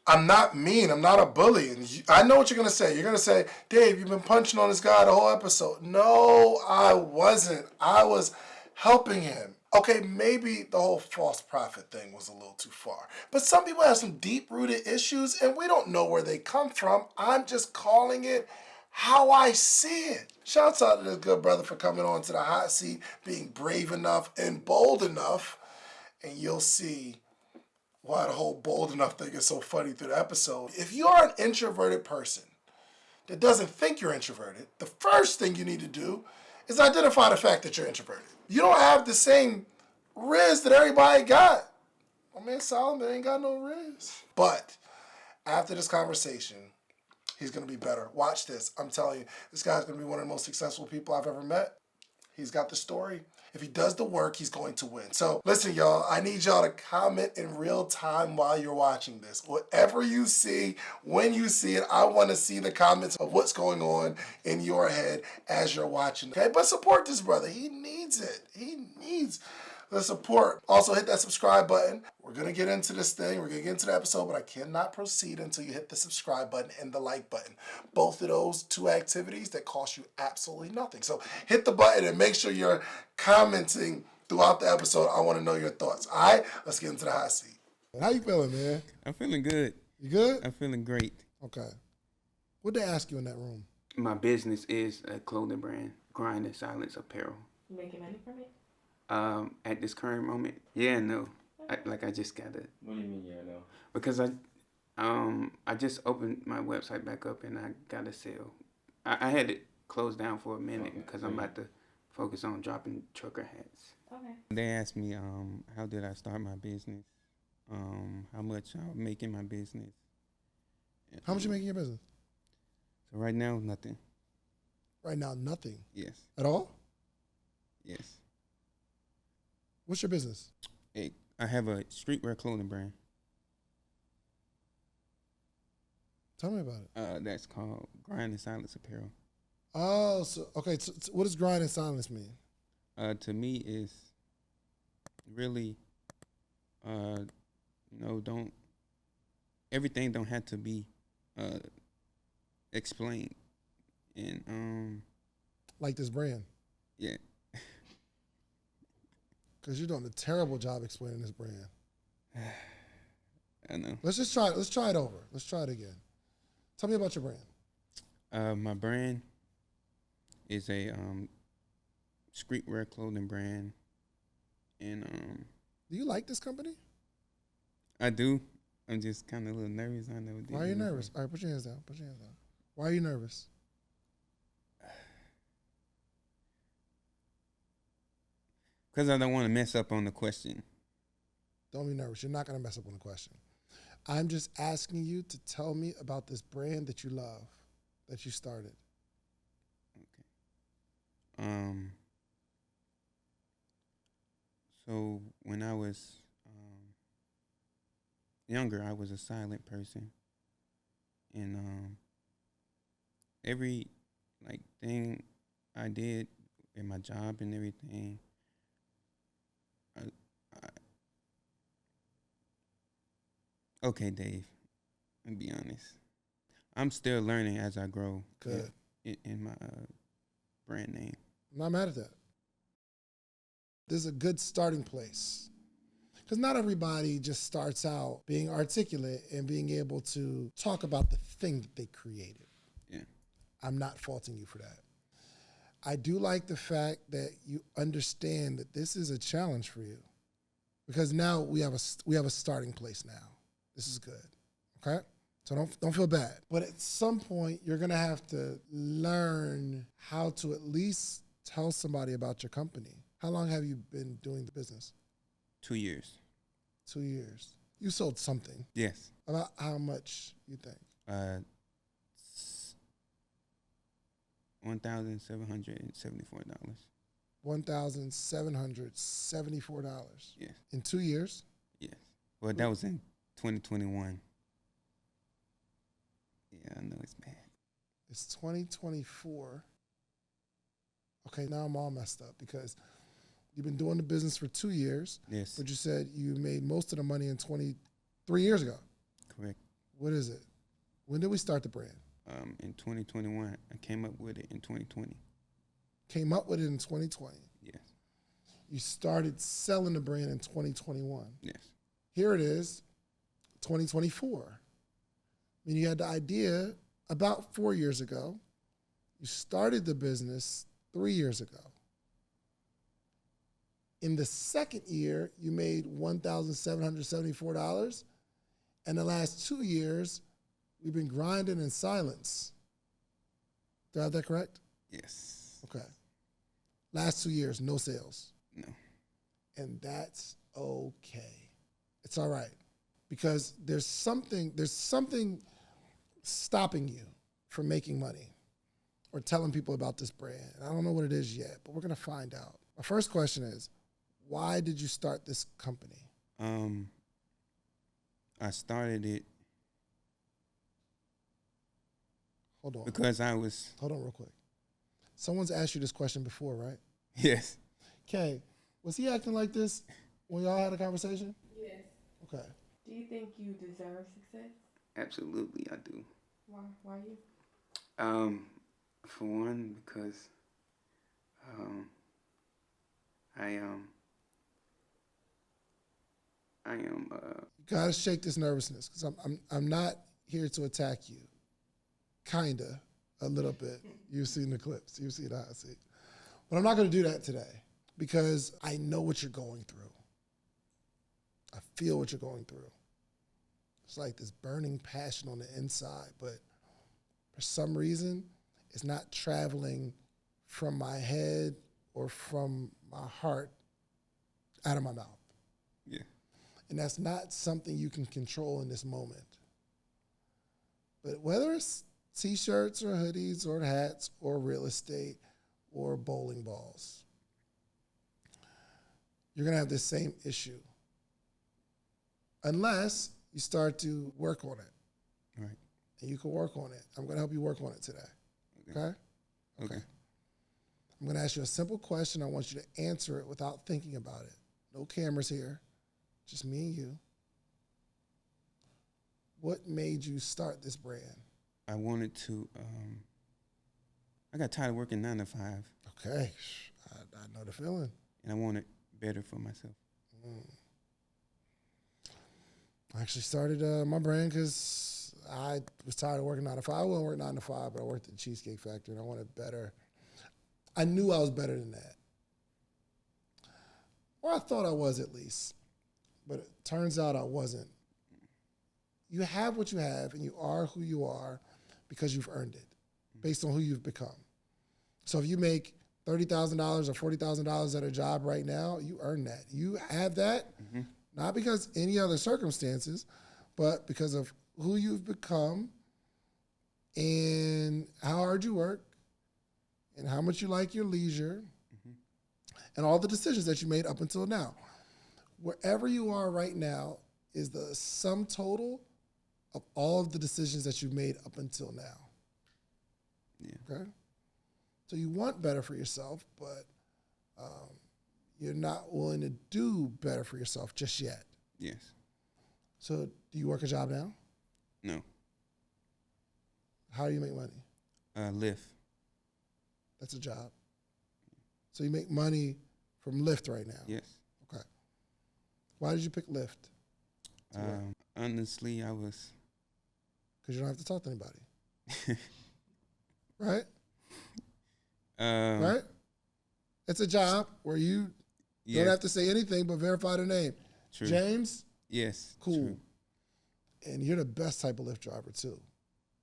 I'm not mean. I'm not a bully. And I know what you're going to say. You're going to say, Dave, you've been punching on this guy the whole episode. No, I wasn't. I was helping him. Okay, maybe the whole false prophet thing was a little too far. But some people have some deep-rooted issues, and we don't know where they come from. I'm just calling it how I see it. Shouts out to this good brother for coming on to the hot seat, being brave enough and bold enough. And you'll see why the whole bold enough thing is so funny through the episode. If you are an introverted person that doesn't think you're introverted, the first thing you need to do is identify the fact that you're introverted. You don't have the same riz that everybody got. Oh man, Solomon ain't got no riz. But after this conversation, he's going to be better. Watch this. I'm telling you, this guy's going to be one of the most successful people I've ever met. He's got the story. If he does the work, he's going to win. So listen, y'all, I need y'all to comment in real time while you're watching this. Whatever you see, when you see it, I want to see the comments of what's going on in your head as you're watching. Okay, but support this brother. He needs it. He needs the support. Also, hit that subscribe button. We're going to get into this thing. We're going to get into the episode, but I cannot proceed until you hit the subscribe button and the like button. Both of those two activities that cost you absolutely nothing. So hit the button and make sure you're commenting throughout the episode. I want to know your thoughts. All right, let's get into the hot seat. How you feeling, man? I'm feeling good. You good? I'm feeling great. Okay. What'd they ask you in that room? My business is a clothing brand, Grind N Silence Apparel. You making money from it? At this current moment, yeah, no. I just got it. What do you mean, yeah, no? Because I just opened my website back up and I got a sale. I had it closed down for a minute because I'm about to focus on dropping trucker hats. Okay. They asked me, how did I start my business? How much I make in my business. How much you make in your business? So right now, nothing. Right now, nothing. Yes. At all? Yes. What's your business? I have a streetwear clothing brand. Tell me about it. That's called Grind N Silence Apparel. Oh, so okay. So what does grind and silence mean? To me, is really, everything don't have to be explained, and Like this brand, yeah. because you're doing a terrible job explaining this brand. I know. Let's just try it. Let's try it over. Let's try it again. Tell me about your brand. My brand is a streetwear clothing brand, and Do you like this company? I do. I'm just kind of a little nervous. I never did. Why are you nervous? All right, put your hands down. Put your hands down. Why are you nervous? Because I don't want to mess up on the question. Don't be nervous. You're not going to mess up on the question. I'm just asking you to tell me about this brand that you love, that you started. Okay. So when I was younger, I was a silent person, and every thing I did in my job and everything, okay, Dave, I'll be honest. I'm still learning as I grow. Good. In my brand name. I'm not mad at that. This is a good starting place. Because not everybody just starts out being articulate and being able to talk about the thing that they created. Yeah. I'm not faulting you for that. I do like the fact that you understand that this is a challenge for you. Because now we have a starting place now. This is good, okay? So don't feel bad. But at some point, you're gonna have to learn how to at least tell somebody about your company. How long have you been doing the business? 2 years. 2 years. You sold something. Yes. About how much you think? $1,774. $1,774. Yes. In 2 years? Yes. Well, that was in 2021. Yeah, I know it's bad. It's 2024. Okay, now I'm all messed up because you've been doing the business for 2 years. Yes. But you said you made most of the money in 3 years ago. Correct. What is it? When did we start the brand? In 2021. I came up with it in 2020. Came up with it in 2020. Yes. You started selling the brand in 2021. Yes. Here it is, 2024. I mean, you had the idea about 4 years ago. You started the business 3 years ago. In the second year, you made $1,774. And the last 2 years, we've been grinding in silence. Do I have that correct? Yes. Okay. Last 2 years, no sales. No. And that's okay. It's all right. Because there's something stopping you from making money or telling people about this brand. And I don't know what it is yet, but we're going to find out. My first question is, why did you start this company? I started it Hold on. because I was, Hold on real quick. Someone's asked you this question before, right? yes. Kay, was he acting like this when y'all had a conversation? Yes. Okay. Do you think you deserve success? Absolutely, I do. Why? Why you? For one, because I am. You gotta shake this nervousness because I'm not here to attack you. Kinda, a little bit. You've seen the clips. You've seen how I see it. But I'm not gonna do that today because I know what you're going through. I feel what you're going through. It's like this burning passion on the inside, but for some reason, it's not traveling from my head or from my heart out of my mouth. Yeah. And that's not something you can control in this moment. But whether it's t-shirts or hoodies or hats or real estate or bowling balls, you're gonna have the same issue. Unless you start to work on it. Right. And you can work on it. I'm gonna help you work on it today. Okay? Okay. I'm gonna ask you a simple question. I want you to answer it without thinking about it. No cameras here, just me and you. What made you start this brand? I wanted to. I got tired of working 9 to 5, Okay, I know the feeling. and I wanted better for myself. I actually started my brand because I was tired of working 9 to 5. I wouldn't work 9 to 5, but I worked at the Cheesecake Factory and I wanted better. I knew I was better than that. Or I thought I was at least. But it turns out I wasn't. You have what you have and you are who you are because you've earned it based on who you've become. So if you make $30,000 or $40,000 at a job right now, you earn that. You have that, not because any other circumstances, but because of who you've become and how hard you work and how much you like your leisure and all the decisions that you made up until now. Wherever you are right now is the sum total of all of the decisions that you've made up until now. Yeah. Okay? So you want better for yourself, but you're not willing to do better for yourself just yet. Yes. So do you work a job now? No. How do you make money? Lyft. That's a job. So you make money from Lyft right now? Yes. Okay. Why did you pick Lyft? Honestly, I was. Because you don't have to talk to anybody. Right? Right? It's a job where you don't have to say anything but verify the name. True. James? Yes. Cool. True. And you're the best type of Lyft driver too.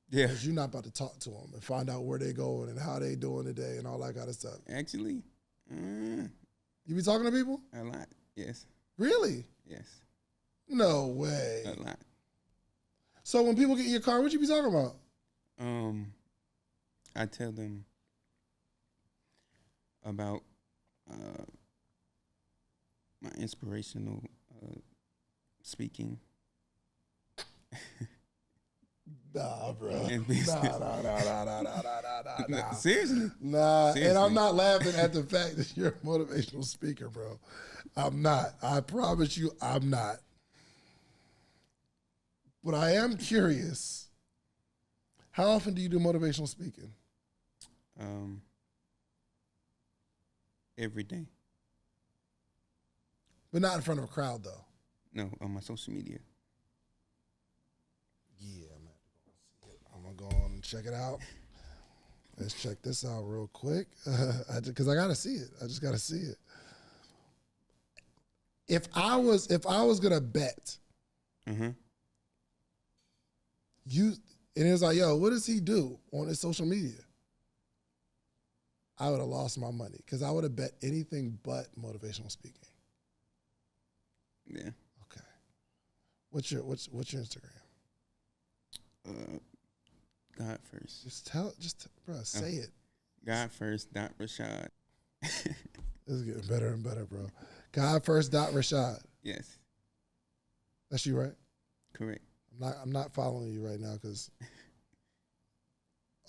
Yeah. Because you're not about to talk to them and find out where they're going and how they doing today and all that kind of stuff. Actually, You be talking to people? a lot. Yes. Really? Yes. No way. A lot. So when people get in your car, what you be talking about? I tell them about my inspirational speaking. Nah, bro. And Nah. Seriously. Nah, Seriously. and I'm not laughing at the fact that you're a motivational speaker, bro. I'm not. I promise you, I'm not. But I am curious, how often do you do motivational speaking? Every day. But not in front of a crowd, though. No, on my social media. Yeah, I'm going to go on and check it out. Let's check this out real quick. Because I got to see it. I just got to see it. If I was going to bet, Mm-hmm. and it was like, yo, what does he do on his social media? I would have lost my money because I would have bet anything but motivational speaking. Yeah. Okay. What's your Instagram? God first. Bro, say it. God first. Rashad. This is getting better and better, bro. God first. Rashad. Yes. That's you, right? Correct. I'm not following you right now because.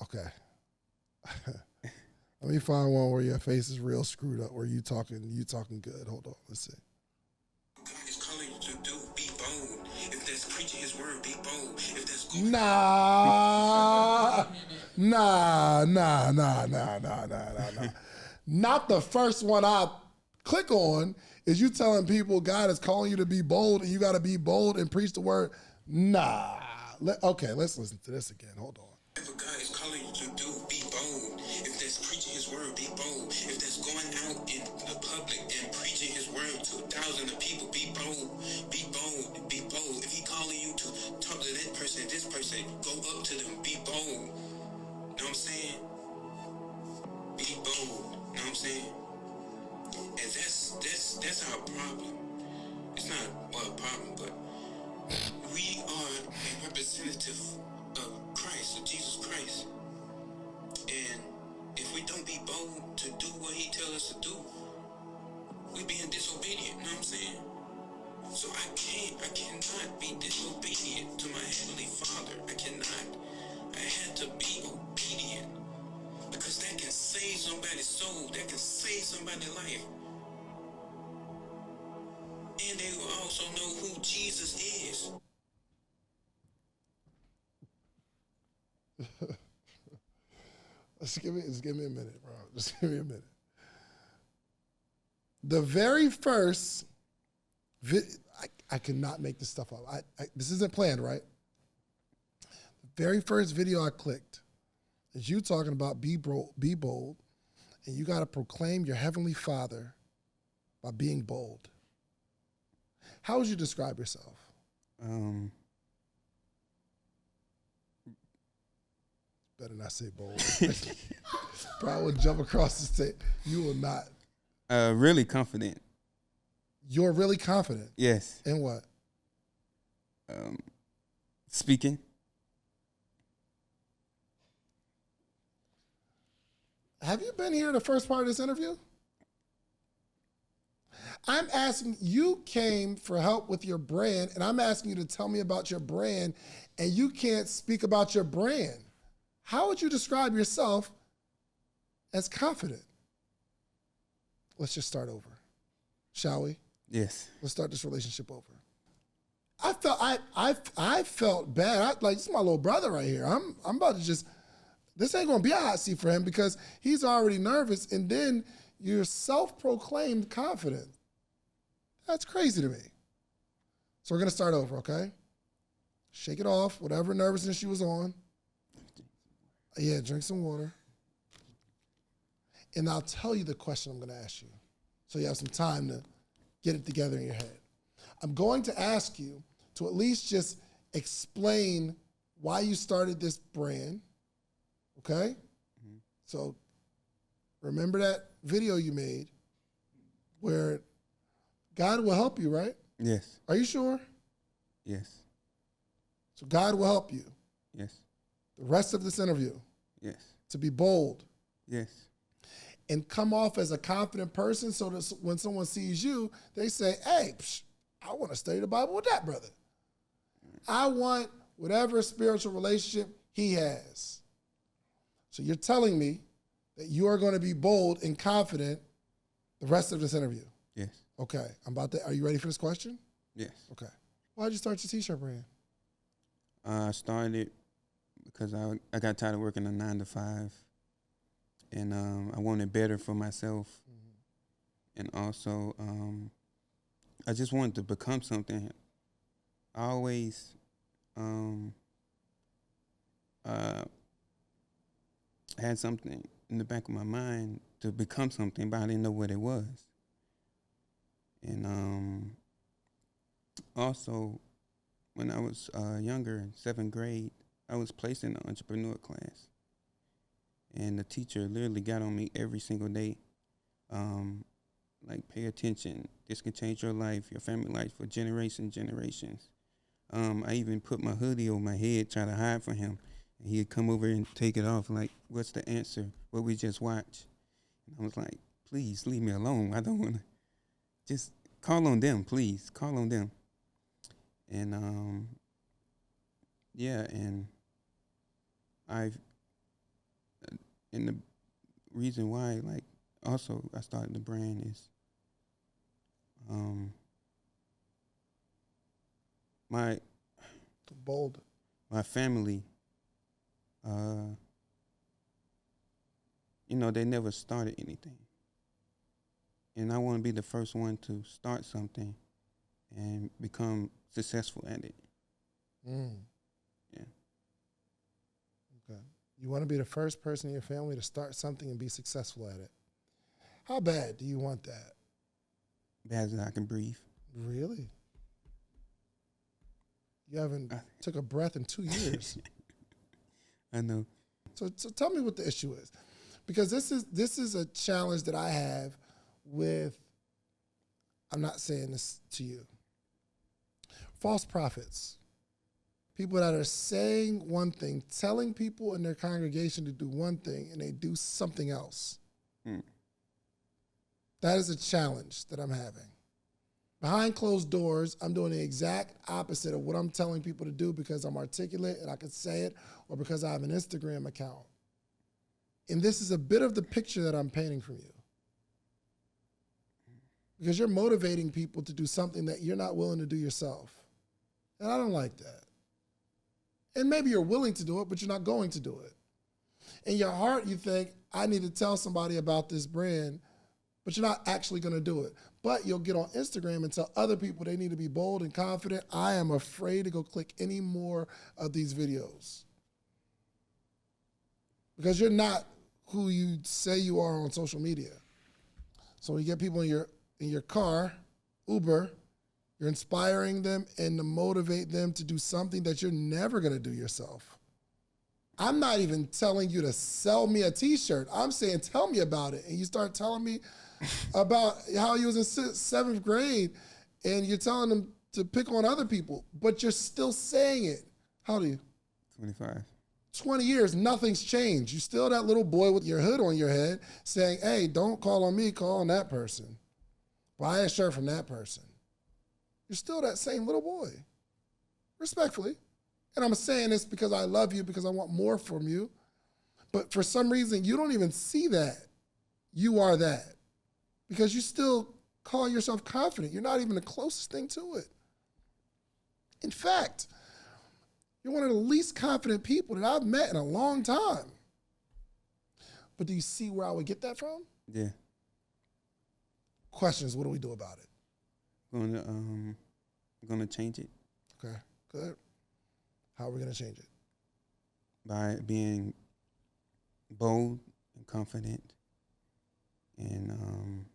Okay. Let me find one where your face is real screwed up, where you talking good. Hold on, let's see. God is calling you to do, be bold. If that's preaching his word, be bold. If that's Nah. Not the first one I click on is you telling people God is calling you to be bold and you got to be bold and preach the word. Nah. Okay, let's listen to this again. Hold on. whatever God is calling you to do, be bold. If that's preaching his word, be bold. If that's going out in the public and preaching his word to thousands of people, be bold. Be bold. Be bold. If he calling you to talk to that person, this person, go up to them, be bold. Know what I'm saying? Be bold. Know what I'm saying? And that's our problem. It's not a problem, but we are a representative of Christ, of Jesus Christ. And if we don't be bold to do what he tells us to do, we being disobedient, you know what I'm saying? So I cannot be disobedient to my Heavenly Father. I cannot. I have to be obedient. Because that can save somebody's soul. That can save somebody's life. And they will also know who Jesus is. Just give me a minute, bro. Just give me a minute. The very first I cannot make this stuff up. This isn't planned, right? The very first video I clicked is you talking about be bold, and you got to proclaim your Heavenly Father by being bold. How would you describe yourself? Better not say bold. Bro, I would jump across the stage. You will not. Really confident. You're really confident. Yes. In what? Speaking. Have you been here the first part of this interview? I'm asking, you came for help with your brand, and I'm asking you to tell me about your brand, and you can't speak about your brand. How would you describe yourself as confident? Let's just start over, shall we? Yes. Let's start this relationship over. I felt bad. Like, this is my little brother right here. I'm about to just, this ain't gonna be a hot seat for him because he's already nervous, and then you're self-proclaimed confident. That's crazy to me. So we're gonna start over, okay? Shake it off, whatever nervousness you was on. Yeah, drink some water. And I'll tell you the question I'm gonna ask you, so you have some time to get it together in your head. I'm going to ask you to at least just explain why you started this brand, okay? Mm-hmm. So remember that video you made where God will help you, right? Yes. Are you sure? Yes. So God will help you. Yes. The rest of this interview. Yes. To be bold. Yes. And come off as a confident person so that when someone sees you, they say, hey, I want to study the Bible with that brother. I want whatever spiritual relationship he has. So you're telling me that you are going to be bold and confident the rest of this interview. Yes. Okay. Are you ready for this question? Yes. Okay. Why'd you start your t-shirt brand? I started because I got tired of working a 9 to 5, and I wanted better for myself, and also I just wanted to become something. I always had something in the back of my mind to become something, but I didn't know what it was. And also, when I was younger, in 7th grade, I was placed in the entrepreneur class. And the teacher literally got on me every single day. Like, pay attention. This can change your life, your family life for generations. I even put my hoodie over my head, try to hide from him. And he'd come over and take it off, like, what's the answer? What we just watched? And I was like, please leave me alone. I don't want to. Just call on them, please. Call on them. And, yeah, and and the reason why, like, also I started the brand is, Bold. my family, they never started anything. And I want to be the first one to start something and become successful at it. Mm. Yeah. Okay. You want to be the first person in your family to start something and be successful at it. How bad do you want that? Bad as I can breathe. Really? You haven't took a breath in 2 years. I know. So tell me what the issue is. Because this is a challenge that I have with, I'm not saying this to you, false prophets. People that are saying one thing, telling people in their congregation to do one thing, and they do something else. That is a challenge that I'm having. Behind closed doors, I'm doing the exact opposite of what I'm telling people to do because I'm articulate and I can say it, or because I have an Instagram account. And this is a bit of the picture that I'm painting for you. Because you're motivating people to do something that you're not willing to do yourself. And I don't like that. And maybe you're willing to do it, but you're not going to do it. In your heart, you think, I need to tell somebody about this brand, but you're not actually going to do it. But you'll get on Instagram and tell other people they need to be bold and confident. I am afraid to go click any more of these videos. Because you're not who you say you are on social media. So when you get people in your car, Uber, you're inspiring them and to motivate them to do something that you're never going to do yourself. I'm not even telling you to sell me a t-shirt. I'm saying, tell me about it. And you start telling me about how you was in 7th grade and you're telling them to pick on other people, but you're still saying it. How old are you? 25. 20 years, nothing's changed. You're still that little boy with your hood on your head saying, hey, don't call on me, call on that person. Buy a shirt from that person. You're still that same little boy, respectfully. And I'm saying this because I love you, because I want more from you. But for some reason, you don't even see that. You are that. Because you still call yourself confident. You're not even the closest thing to it. In fact, you're one of the least confident people that I've met in a long time. But do you see where I would get that from? Yeah. Questions, what do we do about it? Gonna change it. Okay, good. How are we gonna change it? By being bold and confident and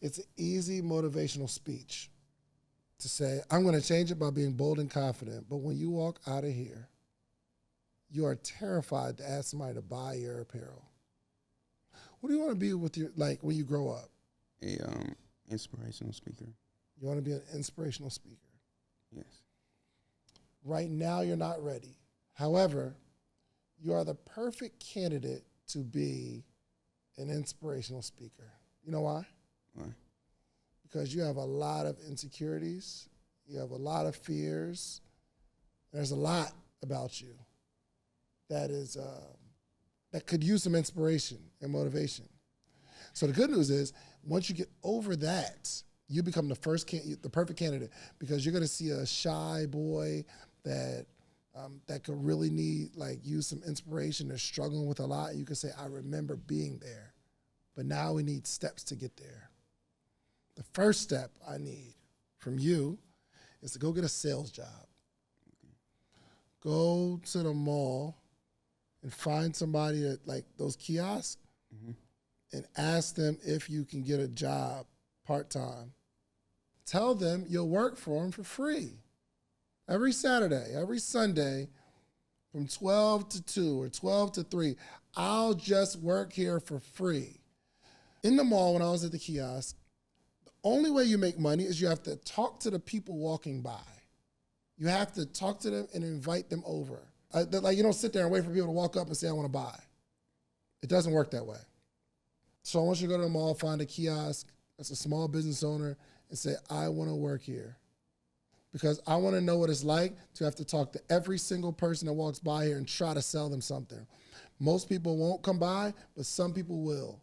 It's an easy motivational speech to say, I'm going to change it by being bold and confident. But when you walk out of here, you are terrified to ask somebody to buy your apparel. What do you want to be with your, like, when you grow up? a inspirational speaker. You want to be an inspirational speaker. Yes. Right now, you're not ready. However, you are the perfect candidate to be an inspirational speaker. You know why? Why? Because you have a lot of insecurities. You have a lot of fears. There's a lot about you that is that could use some inspiration and motivation. So the good news is, once you get over that, you become the perfect candidate, because you're going to see a shy boy that could really use some inspiration. They're struggling with a lot. You can say, I remember being there, but now we need steps to get there. The first step I need from you is to go get a sales job. Go to the mall and find somebody at those kiosks and ask them if you can get a job part-time. Tell them you'll work for them for free. Every Saturday, every Sunday, from 12 to 2 or 12 to 3, I'll just work here for free. In the mall, when I was at the kiosk, the only way you make money is you have to talk to the people walking by. You have to talk to them and invite them over. You don't sit there and wait for people to walk up and say, I want to buy. It doesn't work that way. So I want you to go to the mall, find a kiosk that's a small business owner, and say, I want to work here. Because I want to know what it's like to have to talk to every single person that walks by here and try to sell them something. Most people won't come by, but some people will.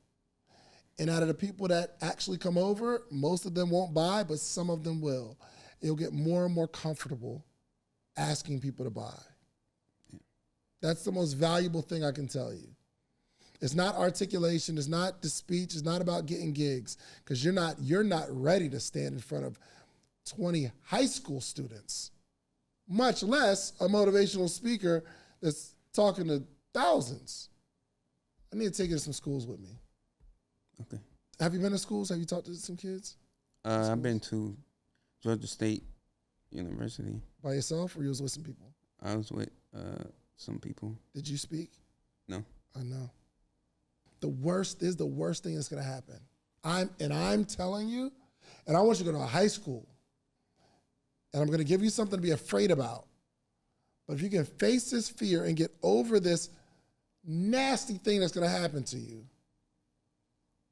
And out of the people that actually come over, most of them won't buy, but some of them will. You'll get more and more comfortable asking people to buy. That's the most valuable thing I can tell you. It's not articulation, it's not the speech, it's not about getting gigs, because you're not ready to stand in front of 20 high school students, much less a motivational speaker that's talking to thousands. I need to take you to some schools with me. Okay. Have you been to schools? Have you talked to some kids? I've been to Georgia State University. By yourself, or you was with some people? I was with some people. Did you speak? No. I know. The worst thing that's going to happen. I'm telling you, and I want you to go to a high school, and I'm going to give you something to be afraid about. But if you can face this fear and get over this nasty thing that's going to happen to you,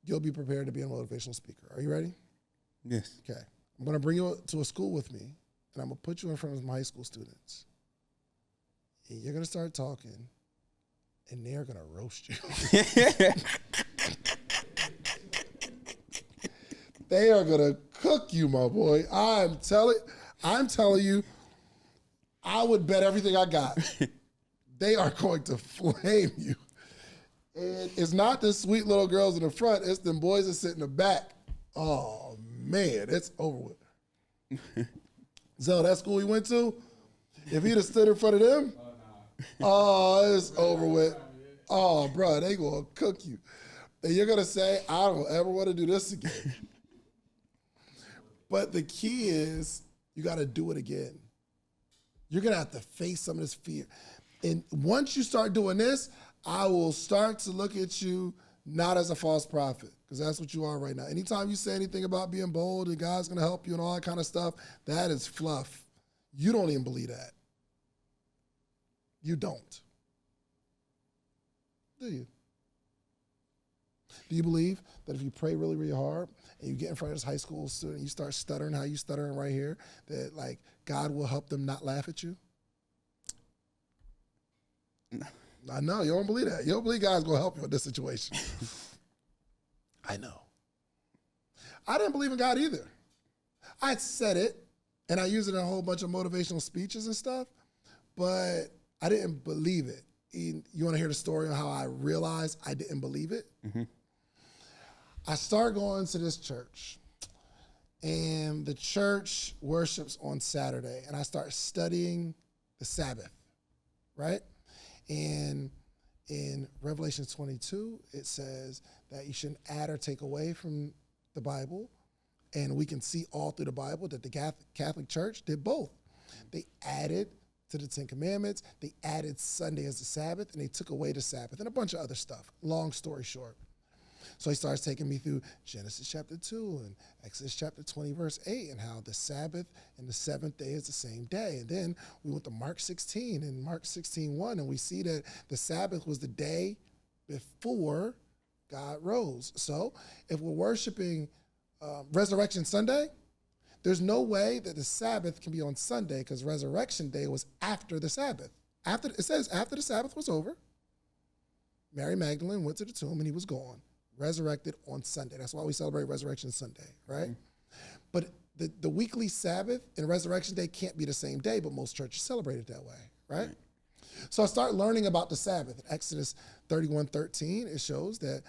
you'll be prepared to be a motivational speaker. Are you ready? Yes. Okay. I'm going to bring you to a school with me, and I'm going to put you in front of some high school students. And you're going to start talking, and they're going to roast you. They are going to cook you, my boy. I'm telling you, I would bet everything I got. They are going to flame you. And it's not the sweet little girls in the front, it's them boys that sit in the back. Oh, man, it's over with. So that school he went to, if he'd have stood in front of them, it's over with. Oh, bro, they going to cook you. And you're going to say, I don't ever want to do this again. But the key is you got to do it again. You're going to have to face some of this fear. And once you start doing this, I will start to look at you not as a false prophet, because that's what you are right now. Anytime you say anything about being bold and God's going to help you and all that kind of stuff, that is fluff. You don't even believe that. You don't. Do you? Do you believe that if you pray really, really hard and you get in front of this high school student and you start stuttering how you stuttering right here, that God will help them not laugh at you? No. I know, you don't believe that. You don't believe God's going to help you in this situation. I know. I didn't believe in God either. I said it, and I use it in a whole bunch of motivational speeches and stuff, but I didn't believe it. You want to hear the story on how I realized I didn't believe it? Mm-hmm. I started going to this church, and the church worships on Saturday, and I start studying the Sabbath, right? And in Revelation 22, it says that you shouldn't add or take away from the Bible. And we can see all through the Bible that the Catholic Church did both. They added to the Ten Commandments, they added Sunday as the Sabbath, and they took away the Sabbath and a bunch of other stuff. Long story short. So he starts taking me through Genesis chapter 2 and Exodus chapter 20, verse 8, and how the Sabbath and the seventh day is the same day. And then we went to Mark 16 and Mark 16:1, and we see that the Sabbath was the day before God rose. So if we're worshiping Resurrection Sunday, there's no way that the Sabbath can be on Sunday, because Resurrection Day was after the Sabbath. It says after the Sabbath was over, Mary Magdalene went to the tomb and he was gone. resurrected on Sunday. That's why we celebrate Resurrection Sunday, right? But the weekly Sabbath and Resurrection Day can't be the same day, but most churches celebrate it that way, right? So I start learning about the Sabbath. In Exodus 31:13, it shows that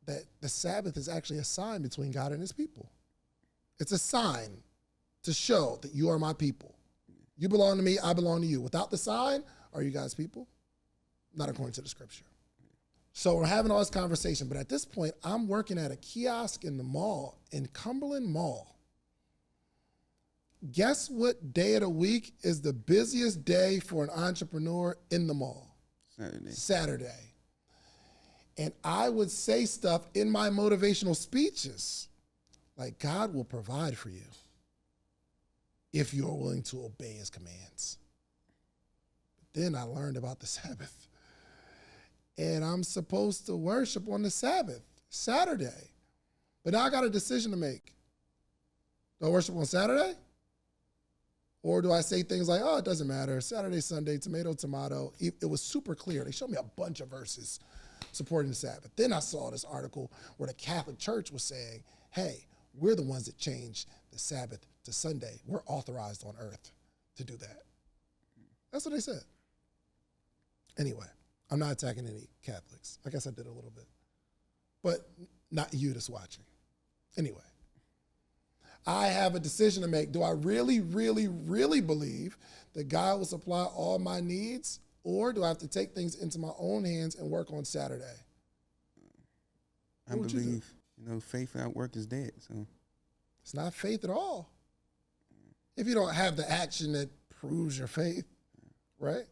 that the Sabbath is actually a sign between God and his people. It's a sign to show that you are my people. You belong to me, I belong to you. Without the sign, are you guys people? Not according to the scripture. So we're having all this conversation, but at this point, I'm working at a kiosk in the mall, in Cumberland Mall. Guess what day of the week is the busiest day for an entrepreneur in the mall? Saturday. And I would say stuff in my motivational speeches, like God will provide for you if you're willing to obey his commands. But then I learned about the Sabbath. And I'm supposed to worship on the Sabbath, Saturday. But now I got a decision to make. Do I worship on Saturday? Or do I say things like, oh, it doesn't matter, Saturday, Sunday, tomato, tomato. It was super clear. They showed me a bunch of verses supporting the Sabbath. Then I saw this article where the Catholic Church was saying, hey, we're the ones that changed the Sabbath to Sunday. We're authorized on earth to do that. That's what they said. Anyway, I'm not attacking any Catholics. I guess I did a little bit. But not you that's watching. Anyway, I have a decision to make. Do I really, really, really believe that God will supply all my needs? Or do I have to take things into my own hands and work on Saturday? I believe, faith without work is dead. So it's not faith at all. If you don't have the action that proves your faith, right?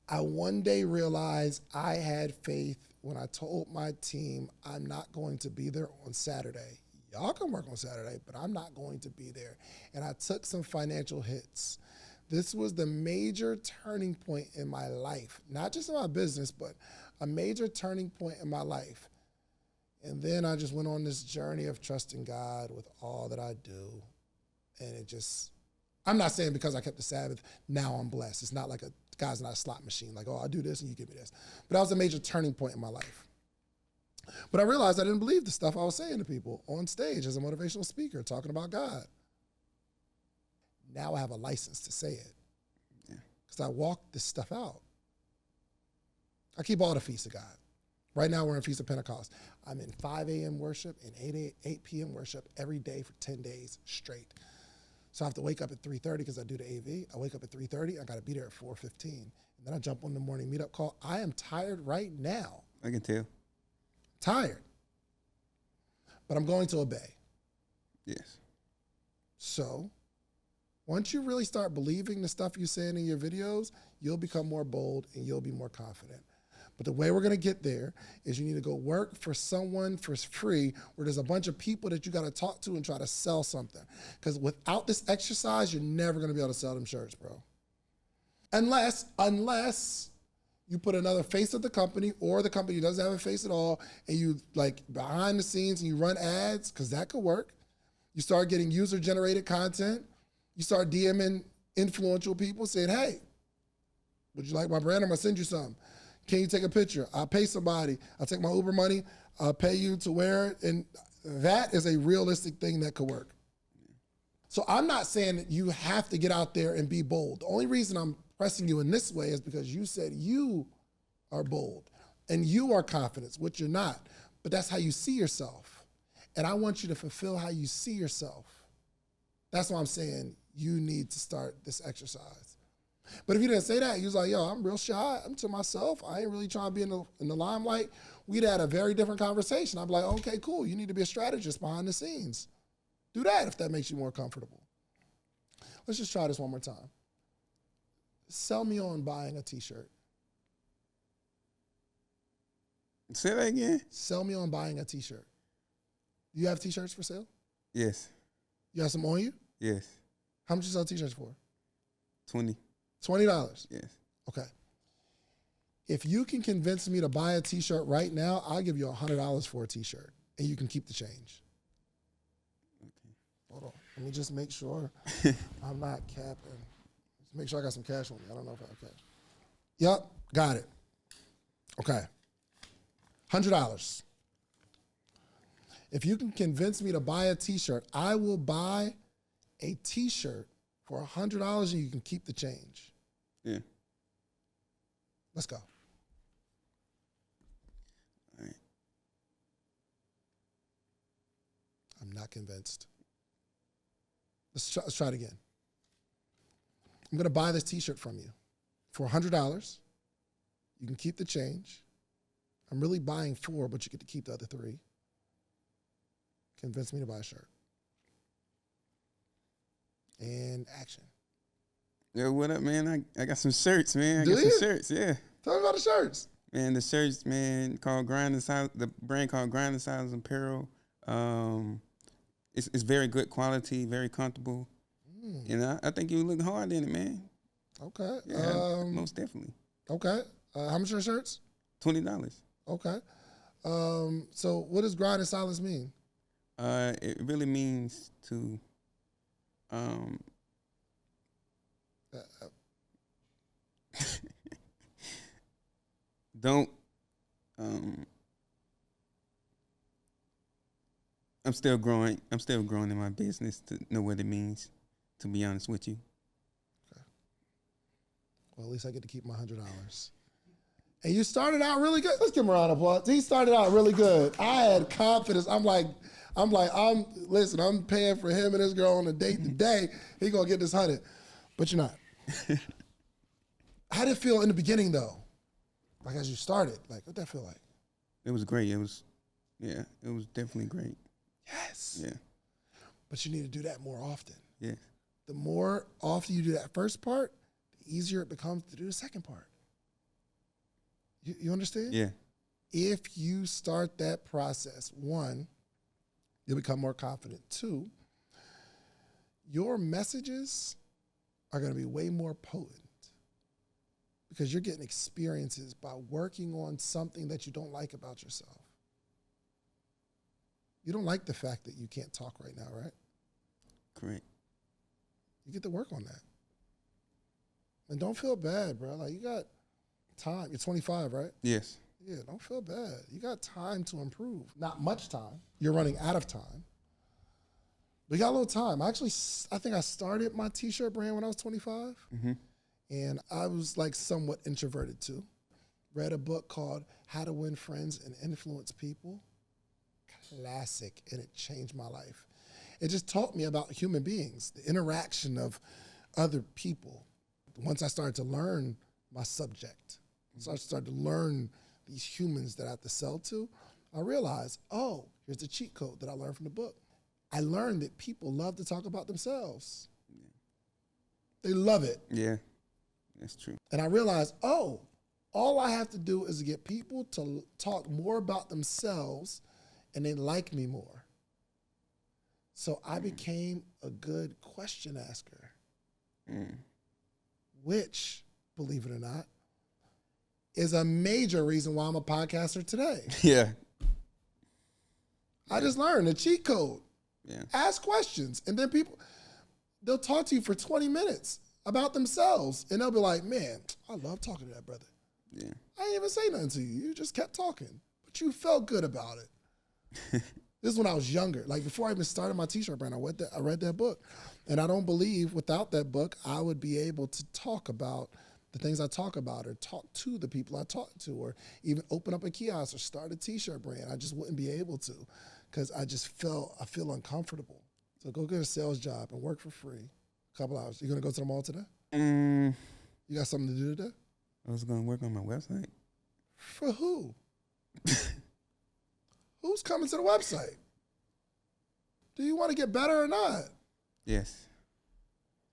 I one day realized I had faith when I told my team I'm not going to be there on Saturday. Y'all can work on Saturday, but I'm not going to be there. And I took some financial hits. This was the major turning point in my life, not just in my business, but a major turning point in my life. And then I just went on this journey of trusting God with all that I do. And it just, I'm not saying because I kept the Sabbath, now I'm blessed. It's not like God's not a slot machine, like, oh, I'll do this and you give me this. But that was a major turning point in my life. But I realized I didn't believe the stuff I was saying to people on stage as a motivational speaker, talking about God. Now I have a license to say it because I walked this stuff out. I keep all the feasts of God. Right now we're in Feast of Pentecost. I'm in 5 a.m. worship and 8 p.m. worship every day for 10 days straight. So I have to wake up at 3:30 because I do the AV. I wake up at 3:30. I got to be there at 4:15. And then I jump on the morning meetup call. I am tired right now. I can tell. Tired. But I'm going to obey. Yes. So once you really start believing the stuff you're saying in your videos, you'll become more bold and you'll be more confident. But the way we're going to get there is you need to go work for someone for free where there's a bunch of people that you got to talk to and try to sell something. Because without this exercise, you're never going to be able to sell them shirts, bro. Unless you put another face of the company or the company doesn't have a face at all and you like behind the scenes and you run ads, because that could work. You start getting user-generated content. You start DMing influential people saying, hey, would you like my brand? I'm going to send you some. Can you take a picture? I'll pay somebody. I'll take my Uber money. I'll pay you to wear it. And that is a realistic thing that could work. So I'm not saying that you have to get out there and be bold. The only reason I'm pressing you in this way is because you said you are bold and you are confident, which you're not. But that's how you see yourself. And I want you to fulfill how you see yourself. That's why I'm saying you need to start this exercise. But if you didn't say that, you was like, yo, I'm real shy. I'm to myself. I ain't really trying to be in the limelight. We'd had a very different conversation. I'd be like, okay, cool. You need to be a strategist behind the scenes. Do that if that makes you more comfortable. Let's just try this one more time. Sell me on buying a t-shirt. Say that again. Sell me on buying a t-shirt. Do you have t-shirts for sale? Yes. You have some on you? Yes. How much you sell t-shirts for? 20. $20? Yes. Okay. If you can convince me to buy a t-shirt right now, I'll give you $100 for a t-shirt, and you can keep the change. Okay. Hold on. Let me just make sure I'm not capping. Just make sure I got some cash on me. I don't know if I have cash. Yep, got it. Okay. $100. If you can convince me to buy a t-shirt, I will buy a t-shirt for $100 and you can keep the change. Yeah. Let's go. All right. I'm not convinced. Let's try it again. I'm going to buy this t-shirt from you for $100. You can keep the change. I'm really buying 4, but you get to keep the other 3. Convince me to buy a shirt. And action. Yo, what up, man? I got some shirts, man. I Do got you? some shirts, yeah. Tell me about the shirts. Man, the shirts, man, called Grind N Silence, the brand called Grind N Silence Apparel. It's very good quality, very comfortable. And I think you look hard in it, man. Okay. Yeah, most definitely. Okay. How much are the shirts? $20. Okay. So what does Grind N Silence mean? It really means to don't I'm still growing in my business to know what it means, to be honest with you. Well, at least I get to keep my $100. And you started out really good. Let's give him a round of applause. He started out really good. I had confidence. I'm paying for him and this girl on a date today. He gonna get this 100, but you're not. How did it feel in the beginning though? Like as you started, like what that feel like? It was great. It was definitely great. Yes. Yeah. But you need to do that more often. Yeah. The more often you do that first part, the easier it becomes to do the second part. You understand? Yeah. If you start that process, 1, you'll become more confident. 2, your messages are going to be way more potent because you're getting experiences by working on something that you don't like about yourself. You don't like the fact that you can't talk right now, right? Correct. You get to work on that. And don't feel bad, bro. Like you got time. You're 25, right? Yes. Yeah, don't feel bad. You got time to improve. Not much time. You're running out of time. But you got a little time. I think I started my t-shirt brand when I was 25. Mm-hmm. And I was like somewhat introverted too. Read a book called How to Win Friends and Influence People. Classic. And it changed my life. It just taught me about human beings, the interaction of other people. Once I started to learn my subject, so I started to learn these humans that I have to sell to, I realized, oh, here's the cheat code that I learned from the book. I learned that people love to talk about themselves. Yeah. They love it. Yeah, that's true. And I realized, oh, all I have to do is get people to talk more about themselves and they like me more. So I became a good question asker, which, believe it or not, is a major reason why I'm a podcaster today. Yeah. I just learned the cheat code. Yeah. Ask questions. And then they'll talk to you for 20 minutes about themselves. And they'll be like, man, I love talking to that brother. Yeah. I didn't even say nothing to you. You just kept talking. But you felt good about it. This is when I was younger. Like before I even started my t-shirt brand, I read that book. And I don't believe without that book, I would be able to talk about the things I talk about or talk to the people I talk to or even open up a kiosk or start a t-shirt brand. I just wouldn't be able to because I feel uncomfortable. So go get a sales job and work for free. A couple hours. You going to go to the mall today? You got something to do today? I was going to work on my website. For who? Who's coming to the website? Do you want to get better or not? Yes.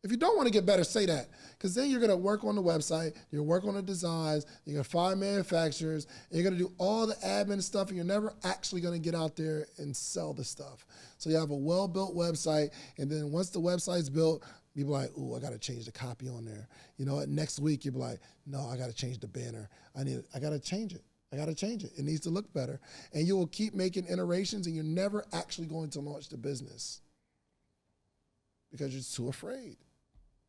If you don't want to get better, say that. Because then you're going to work on the website, you're going to work on the designs, you're going to find manufacturers, and you're going to do all the admin stuff, and you're never actually going to get out there and sell the stuff. So you have a well-built website, and then once the website's built, you'll be like, ooh, I got to change the copy on there. You know what? Next week, you'll be like, no, I got to change the banner. I got to change it. I got to change it. It needs to look better. And you will keep making iterations, and you're never actually going to launch the business because you're too afraid.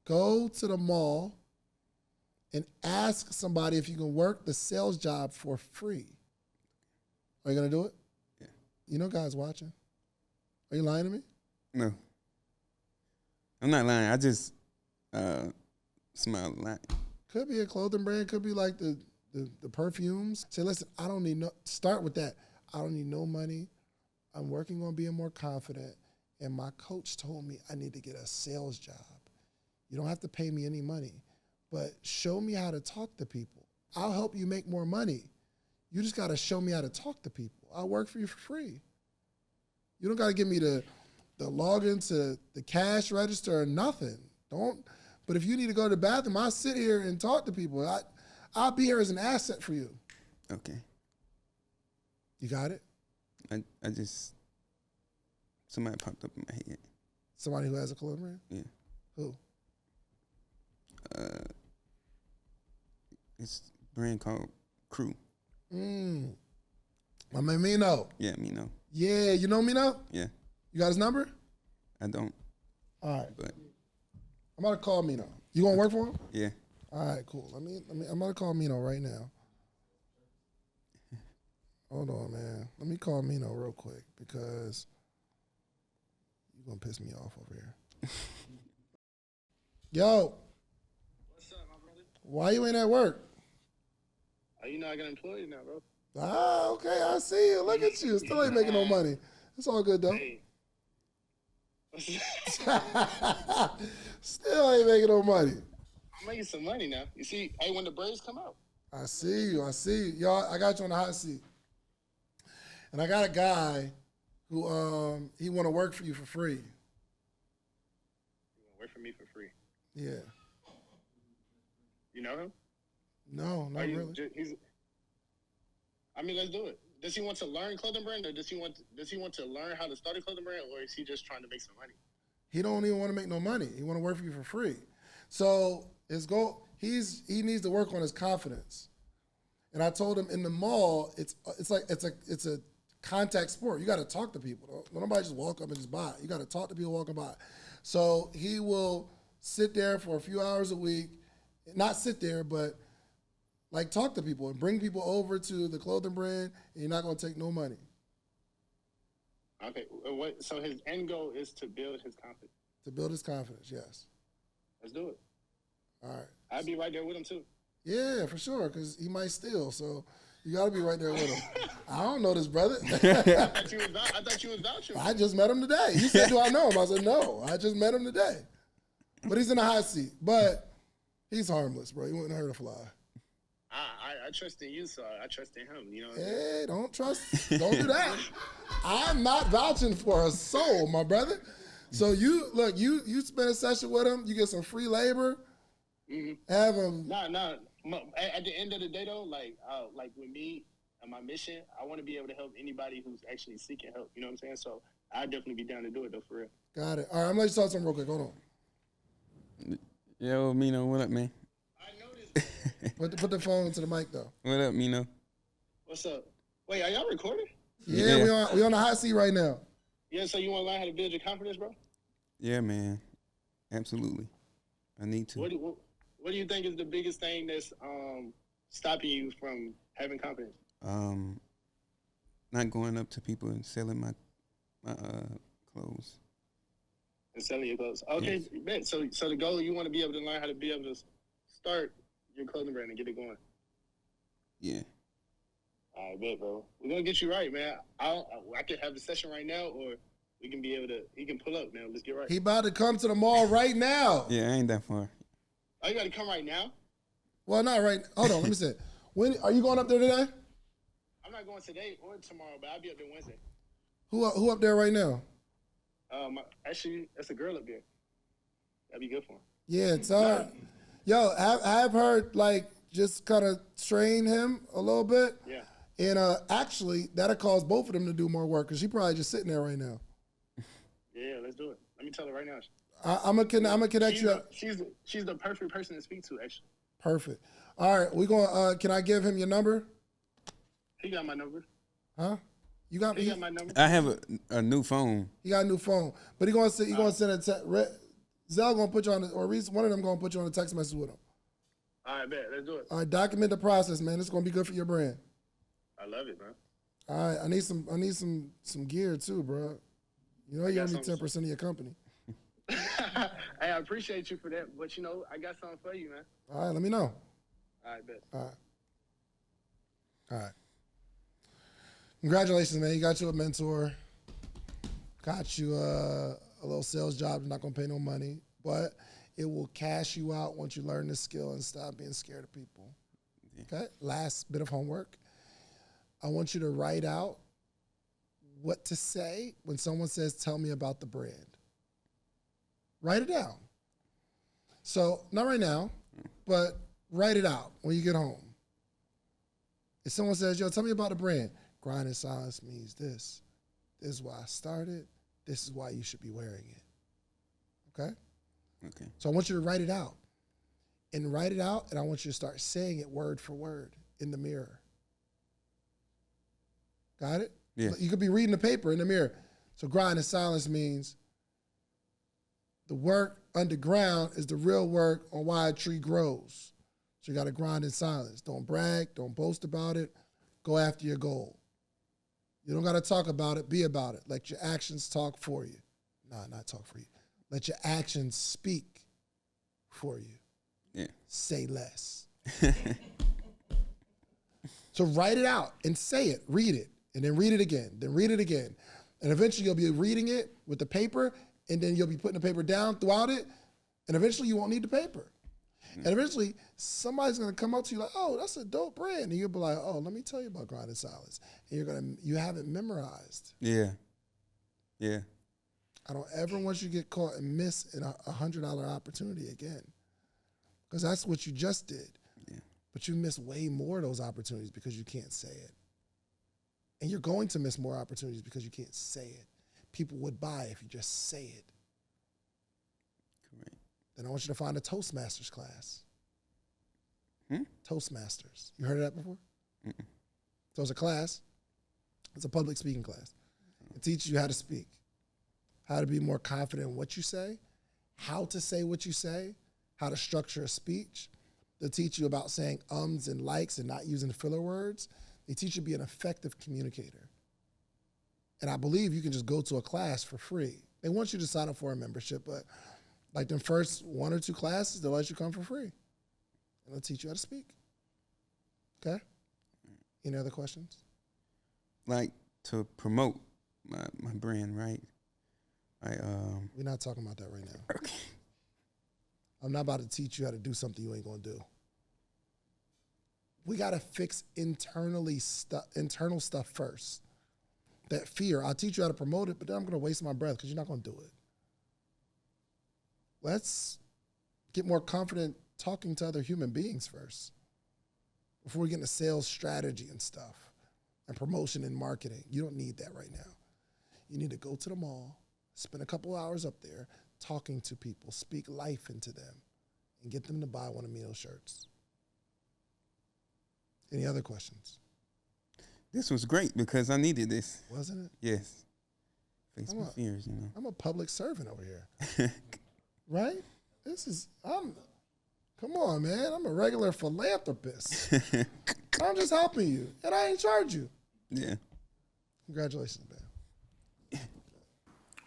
Go to the mall and ask somebody if you can work the sales job for free. Are you going to do it? Yeah. You know guys watching. Are you lying to me? No. I'm not lying. I just smile a lot. Could be a clothing brand. Could be like the perfumes. Say, listen, I don't need no. Start with that. I don't need no money. I'm working on being more confident. And my coach told me I need to get a sales job. You don't have to pay me any money, but show me how to talk to people. I'll help you make more money. You just got to show me how to talk to people. I'll work for you for free. You don't got to give me the login to the cash register or nothing. Don't. But if you need to go to the bathroom, I'll sit here and talk to people. I'll be here as an asset for you. Okay. You got it? I just, somebody popped up in my head. Somebody who has a clothing brand? Yeah. Who? It's a brand called Crew. My man Mino. Yeah, Mino. Yeah, you know Mino? Yeah. You got his number? I don't. All right. But I'm about to call Mino. You gonna work for him? yeah. All right, cool. I'm about to call Mino right now. Hold on, man. Let me call Mino real quick because you're going to piss me off over here. Yo. What's up, my brother? Why you ain't at work? Oh, you know I got employees now, bro. Ah, okay. I see you. Look at you. Still ain't making no money. It's all good, though. Hey. Still ain't making no money. I'm making some money now. You see, hey, when the Braves come out. I see you. I see you. Y'all, I got you on the hot seat. And I got a guy who he want to work for you for free. You want to work for me for free? Yeah. You know him? No, not really. I mean, let's do it. Does he want to learn clothing brand, or does he want to learn how to start a clothing brand, or is he just trying to make some money? He don't even want to make no money. He want to work for you for free. So his goal, he needs to work on his confidence. And I told him in the mall, it's a contact sport. You got to talk to people. Don't nobody just walk up and just buy. You got to talk to people walking by. So he will sit there for a few hours a week, not sit there, but like talk to people and bring people over to the clothing brand, and you're not going to take no money. Okay. So his end goal is to build his confidence. To build his confidence, yes. Let's do it. All right. I'd be right there with him too. Yeah, for sure, because he might steal. So you got to be right there with him. I don't know this brother. I thought you was vouching. I just met him today. He said, do I know him? I said, no. I just met him today. But he's in the hot seat. But he's harmless, bro. He wouldn't hurt a fly. I trust in you, so I trust in him. You know. Hey, don't do that. I'm not vouching for a soul, my brother. So you spend a session with him, you get some free labor. Mm-hmm. Have him. No. At the end of the day, though, like with me and my mission, I want to be able to help anybody who's actually seeking help. You know what I'm saying? So I'd definitely be down to do it, though, for real. Got it. All right, I'm going to let you talk something real quick. Hold on. Yo, Mino, what up, man? I noticed. Put the phone to the mic, though. What up, Mino? What's up? Wait, are y'all recording? Yeah, we on the hot seat right now. Yeah, so you want to learn how to build your confidence, bro? Yeah, man. Absolutely. I need to. What do you think is the biggest thing that's stopping you from having confidence? Not going up to people and selling my clothes. And selling your clothes. Okay, bet. So the goal, you want to be able to learn how to be able to start your clothing brand and get it going. Yeah. I bet, bro. We're gonna get you right, man. I could have the session right now, or we can be able to. He can pull up, man. Let's get right. He about to come to the mall right now. Yeah, I ain't that far. Oh, you got to come right now? Well, not right. Hold on, let me say. When are you going up there today? I'm not going today or tomorrow, but I'll be up there Wednesday. Who up there right now? Actually, that's a girl up there. That'd be good for him. Yeah, tell her. Yo, I've heard like just kind of train him a little bit. Yeah. And actually, that'll cause both of them to do more work because she probably just sitting there right now. Yeah, let's do it. Let me tell her right now. I'm gonna connect you up. She's the perfect person to speak to, actually. Perfect. All right, we going. Can I give him your number? He got my number. Huh? You got He got my number. I have a new phone. He got a new phone, but he gonna send a text. Zell gonna put you on, or Reese, one of them gonna put you on a text message with him. All right, bet. Let's do it. All right, document the process, man. It's gonna be good for your brand. I love it, man. All right, I need some gear too, bro. You know you owe me 10% of your company. Hey, I appreciate you for that, but you know, I got something for you, man. All right, let me know. All right, bet. All right. Congratulations, man. You got you a mentor. Got you a little sales job. Not going to pay no money, but it will cash you out once you learn this skill and stop being scared of people. Okay? Last bit of homework. I want you to write out what to say when someone says, tell me about the brand. Write it down. So, not right now, but write it out when you get home. If someone says, yo, tell me about the brand, Grind N Silence means this. This is why I started. This is why you should be wearing it. Okay? Okay. So I want you to write it out. And write it out, and I want you to start saying it word for word in the mirror. Got it? Yeah. You could be reading the paper in the mirror. So Grind N Silence means the work underground is the real work on why a tree grows. So you got to grind in silence. Don't brag. Don't boast about it. Go after your goal. You don't got to talk about it. Be about it. Let your actions talk for you. Nah, not talk for you. Let your actions speak for you. Yeah. Say less. So write it out and say it. Read it. And then read it again. Then read it again. And eventually you'll be reading it with the paper, and then you'll be putting the paper down throughout it, and eventually you won't need the paper. And eventually somebody's gonna come up to you like, oh, that's a dope brand. And you'll be like, oh, let me tell you about Grind N Silence. And you have it memorized. Yeah. Yeah. I don't ever want you to get caught and miss a $100 opportunity again. Because that's what you just did. Yeah. But you miss way more of those opportunities because you can't say it. And you're going to miss more opportunities because you can't say it. People would buy if you just say it. Correct. Then I want you to find a Toastmasters class. Hmm? Toastmasters. You heard of that before? Mm-mm. So it's a class. It's a public speaking class. It teaches you how to speak, how to be more confident in what you say, how to say what you say, how to structure a speech. They'll teach you about saying ums and likes and not using filler words. They teach you to be an effective communicator. And I believe you can just go to a class for free. They want you to sign up for a membership, but like the first 1 or 2 classes, they'll let you come for free. And they'll teach you how to speak. Okay? Any other questions? Like to promote my brand, right? We're not talking about that right now. Okay. I'm not about to teach you how to do something you ain't gonna do. We gotta fix internal stuff first. That fear, I'll teach you how to promote it, but then I'm gonna waste my breath because you're not gonna do it. Let's get more confident talking to other human beings first before we get into sales strategy and stuff and promotion and marketing. You don't need that right now. You need to go to the mall, spend a couple hours up there talking to people, speak life into them, and get them to buy one of Mino's shirts. Any other questions? This was great because I needed this. Wasn't it? Yes. Face my fears, you know. I'm a public servant over here. Right? Come on, man. I'm a regular philanthropist. I'm just helping you, and I ain't charge you. Yeah. Congratulations, man.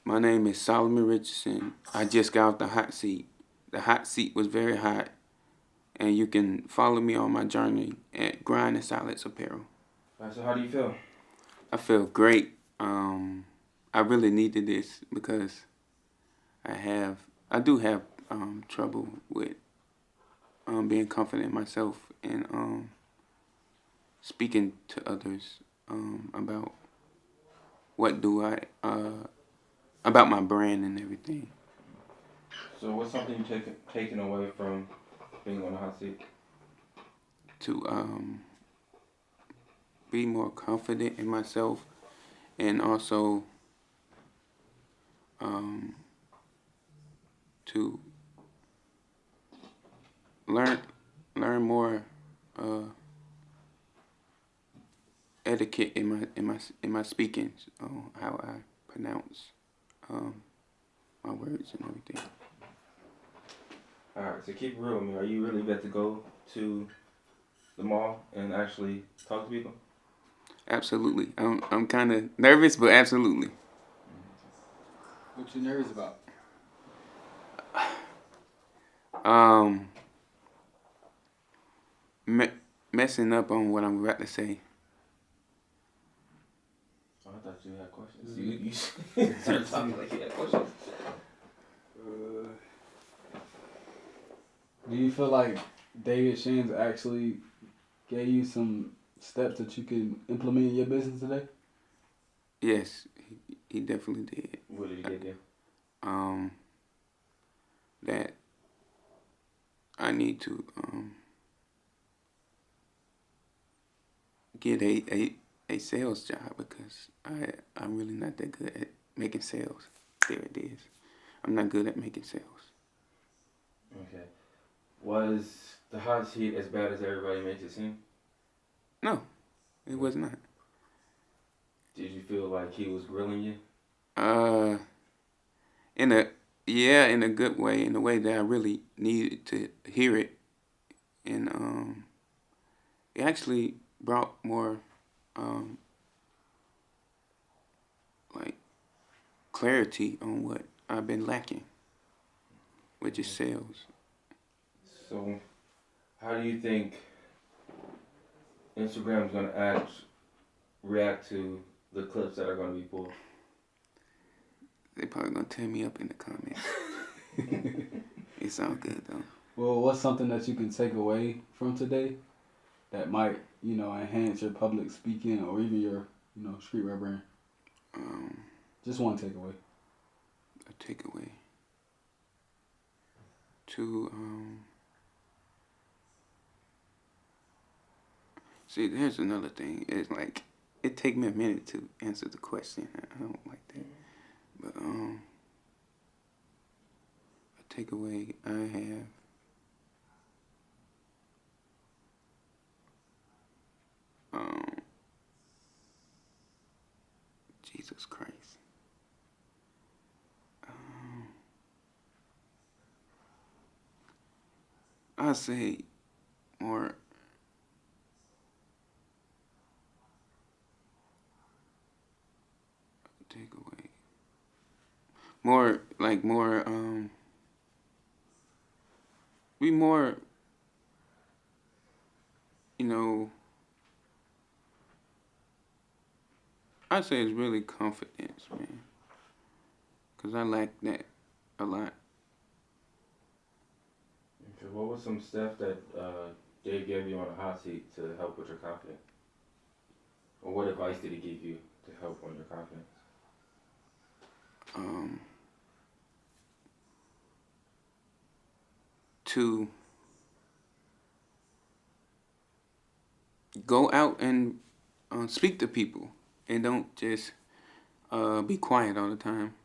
My name is Solamon Richardson. I just got out the hot seat. The hot seat was very hot. And you can follow me on my journey at Grind N Silence Apparel. All right, so how do you feel? I feel great. I really needed this because I do have trouble with being confident in myself and speaking to others about about my brand and everything. So what's something you taken away from being on the hot seat? To be more confident in myself and also to learn more etiquette in my speaking, how I pronounce my words and everything. All right, so keep it real with me. Are you really about to go to the mall and actually talk to people? Absolutely. I'm kind of nervous, but absolutely. What you nervous about? Messing up on what I'm about to say. Oh, I thought you had questions. You started talking like you had questions. Do you feel like David Shands actually gave you some steps that you can implement in your business today? Yes, he definitely did. What did he give you? That I need to get a sales job because I'm really not that good at making sales. There it is. I'm not good at making sales. Okay. Was the hot seat as bad as everybody makes it seem? No, it was not. Did you feel like he was grilling you? In a good way, in a way that I really needed to hear it, and it actually brought more like clarity on what I've been lacking, which is sales. So, how do you think Instagram's gonna react to the clips that are gonna be pulled? They probably gonna tear me up in the comments. It's all good though. Well, what's something that you can take away from today that might, enhance your public speaking or even your, streetwear brand? Just one takeaway. A takeaway. To see, there's another thing. It's like it take me a minute to answer the question. I don't like that, but a takeaway I have. Jesus Christ. I say more takeaway. Be more, I'd say it's really confidence, man. Because I lack that a lot. Okay, what was some stuff that Dave gave you on a hot seat to help with your confidence? Or what advice did he give you to help on your confidence? To go out and speak to people and don't just be quiet all the time.